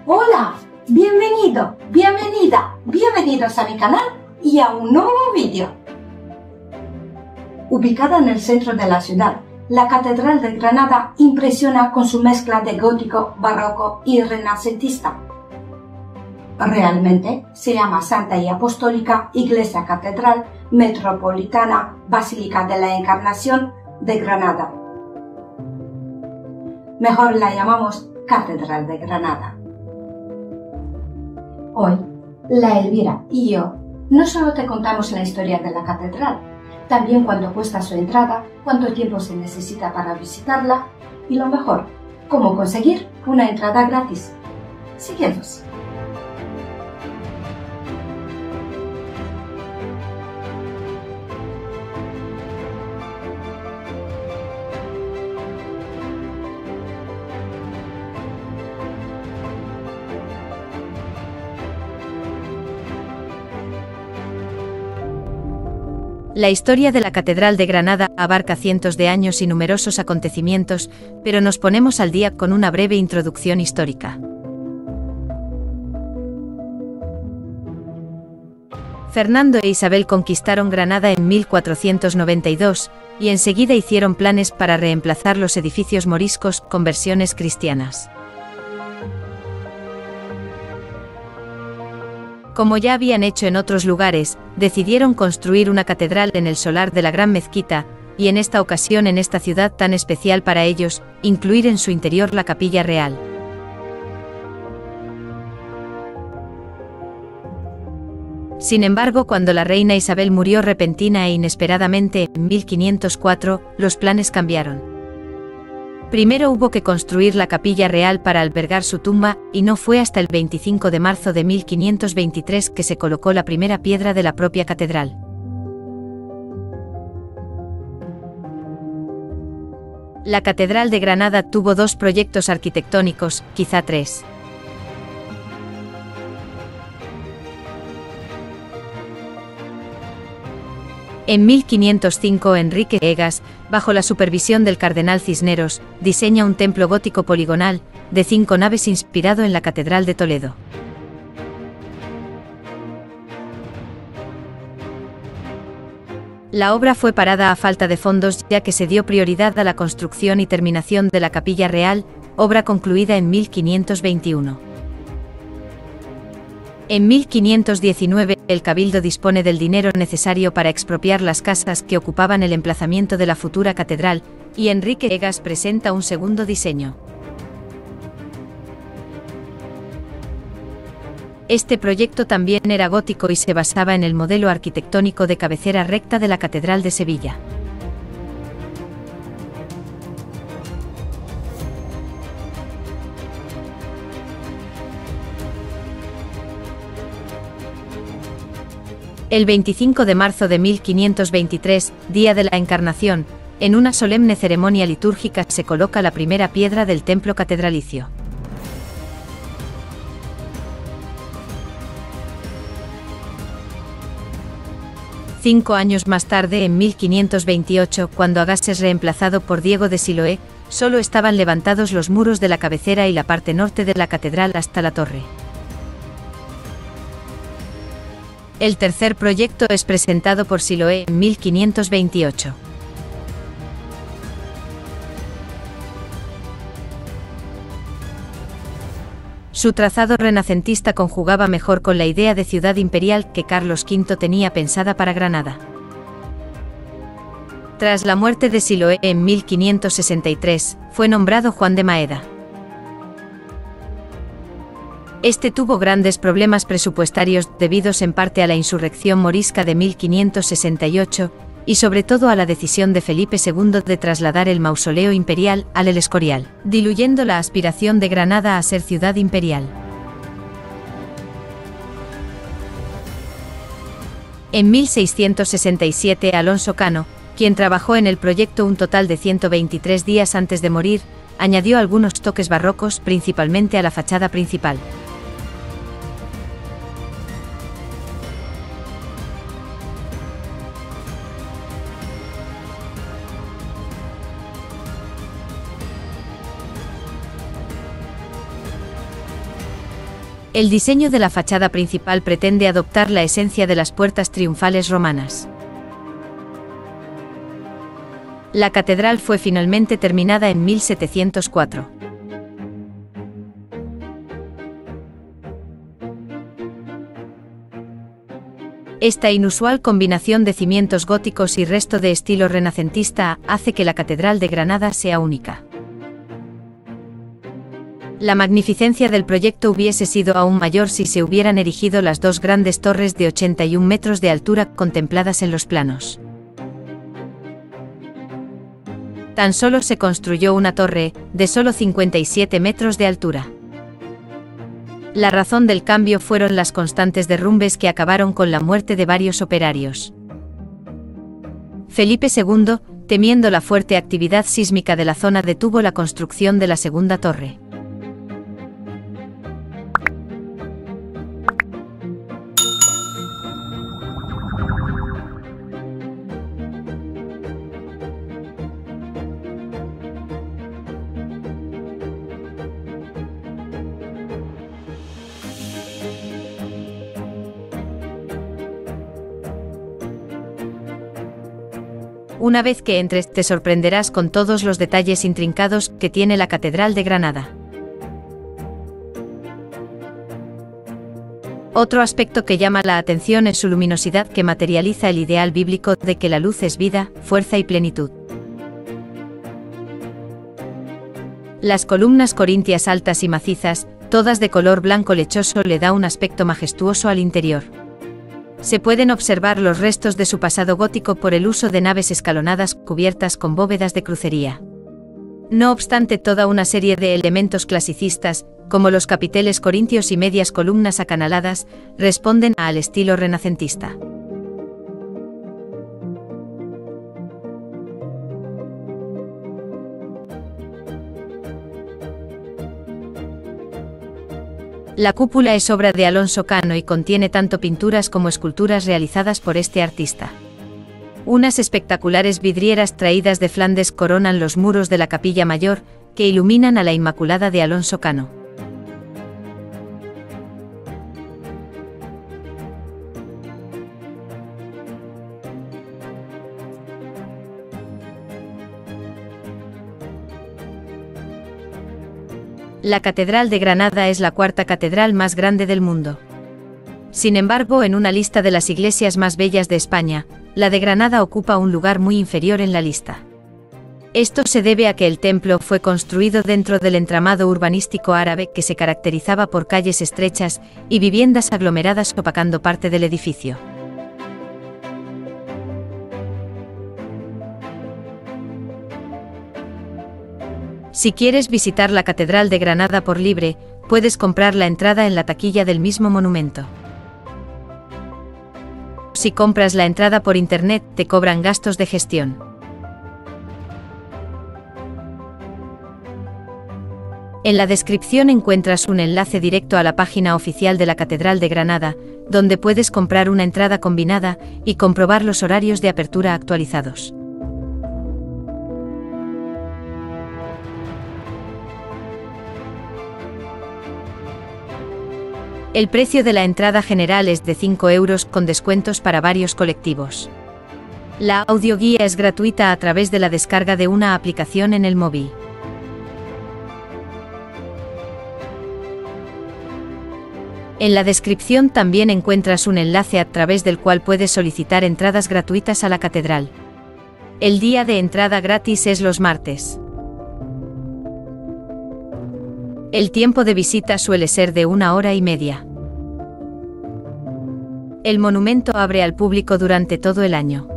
Hola, bienvenido, bienvenida, bienvenidos a mi canal y a un nuevo vídeo. Ubicada en el centro de la ciudad, la Catedral de Granada impresiona con su mezcla de gótico, barroco y renacentista. Realmente se llama Santa y Apostólica Iglesia Catedral Metropolitana Basílica de la Encarnación de Granada. Mejor la llamamos Catedral de Granada. Hoy, la Elvira y yo no solo te contamos la historia de la catedral, también cuánto cuesta su entrada, cuánto tiempo se necesita para visitarla y lo mejor, cómo conseguir una entrada gratis. Síguenos. La historia de la Catedral de Granada abarca cientos de años y numerosos acontecimientos, pero nos ponemos al día con una breve introducción histórica. Fernando e Isabel conquistaron Granada en 1492, y enseguida hicieron planes para reemplazar los edificios moriscos con versiones cristianas. Como ya habían hecho en otros lugares, decidieron construir una catedral en el solar de la Gran Mezquita, y en esta ocasión en esta ciudad tan especial para ellos, incluir en su interior la capilla real. Sin embargo, cuando la reina Isabel murió repentina e inesperadamente en 1504, los planes cambiaron. Primero hubo que construir la capilla real para albergar su tumba, y no fue hasta el 25 de marzo de 1523 que se colocó la primera piedra de la propia catedral. La Catedral de Granada tuvo dos proyectos arquitectónicos, quizá tres. En 1505 Enrique Egas, bajo la supervisión del cardenal Cisneros, diseña un templo gótico poligonal, de 5 naves inspirado en la Catedral de Toledo. La obra fue parada a falta de fondos ya que se dio prioridad a la construcción y terminación de la Capilla Real, obra concluida en 1521. En 1519, el Cabildo dispone del dinero necesario para expropiar las casas que ocupaban el emplazamiento de la futura catedral, y Enrique Egas presenta un segundo diseño. Este proyecto también era gótico y se basaba en el modelo arquitectónico de cabecera recta de la Catedral de Sevilla. El 25 de marzo de 1523, día de la Encarnación, en una solemne ceremonia litúrgica se coloca la primera piedra del templo catedralicio. Cinco años más tarde, en 1528, cuando Agas es reemplazado por Diego de Siloé, solo estaban levantados los muros de la cabecera y la parte norte de la catedral hasta la torre. El tercer proyecto es presentado por Siloé en 1528. Su trazado renacentista conjugaba mejor con la idea de ciudad imperial que Carlos V tenía pensada para Granada. Tras la muerte de Siloé en 1563, fue nombrado Juan de Maeda. Este tuvo grandes problemas presupuestarios debidos en parte a la insurrección morisca de 1568, y sobre todo a la decisión de Felipe II de trasladar el mausoleo imperial al El Escorial, diluyendo la aspiración de Granada a ser ciudad imperial. En 1667 Alonso Cano, quien trabajó en el proyecto un total de 123 días antes de morir, añadió algunos toques barrocos principalmente a la fachada principal. El diseño de la fachada principal pretende adoptar la esencia de las puertas triunfales romanas. La catedral fue finalmente terminada en 1704. Esta inusual combinación de cimientos góticos y resto de estilo renacentista hace que la Catedral de Granada sea única. La magnificencia del proyecto hubiese sido aún mayor si se hubieran erigido las dos grandes torres de 81 metros de altura contempladas en los planos. Tan solo se construyó una torre, de solo 57 metros de altura. La razón del cambio fueron las constantes derrumbes que acabaron con la muerte de varios operarios. Felipe II, temiendo la fuerte actividad sísmica de la zona, detuvo la construcción de la segunda torre. Una vez que entres, te sorprenderás con todos los detalles intrincados que tiene la Catedral de Granada. Otro aspecto que llama la atención es su luminosidad, que materializa el ideal bíblico de que la luz es vida, fuerza y plenitud. Las columnas corintias altas y macizas, todas de color blanco lechoso, le da un aspecto majestuoso al interior. Se pueden observar los restos de su pasado gótico por el uso de naves escalonadas cubiertas con bóvedas de crucería. No obstante, toda una serie de elementos clasicistas, como los capiteles corintios y medias columnas acanaladas, responden al estilo renacentista. La cúpula es obra de Alonso Cano y contiene tanto pinturas como esculturas realizadas por este artista. Unas espectaculares vidrieras traídas de Flandes coronan los muros de la capilla mayor, que iluminan a la Inmaculada de Alonso Cano. La Catedral de Granada es la cuarta catedral más grande del mundo. Sin embargo, en una lista de las iglesias más bellas de España, la de Granada ocupa un lugar muy inferior en la lista. Esto se debe a que el templo fue construido dentro del entramado urbanístico árabe, que se caracterizaba por calles estrechas y viviendas aglomeradas opacando parte del edificio. Si quieres visitar la Catedral de Granada por libre, puedes comprar la entrada en la taquilla del mismo monumento. Si compras la entrada por internet, te cobran gastos de gestión. En la descripción encuentras un enlace directo a la página oficial de la Catedral de Granada, donde puedes comprar una entrada combinada y comprobar los horarios de apertura actualizados. El precio de la entrada general es de 5 euros con descuentos para varios colectivos. La audioguía es gratuita a través de la descarga de una aplicación en el móvil. En la descripción también encuentras un enlace a través del cual puedes solicitar entradas gratuitas a la catedral. El día de entrada gratis es los martes. El tiempo de visita suele ser de 1 hora y media. El monumento abre al público durante todo el año.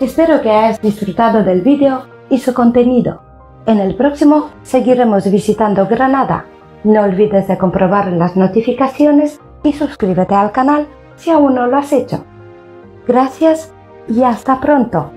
Espero que hayas disfrutado del vídeo y su contenido. En el próximo seguiremos visitando Granada. No olvides de comprobar las notificaciones y suscríbete al canal si aún no lo has hecho. Gracias y hasta pronto.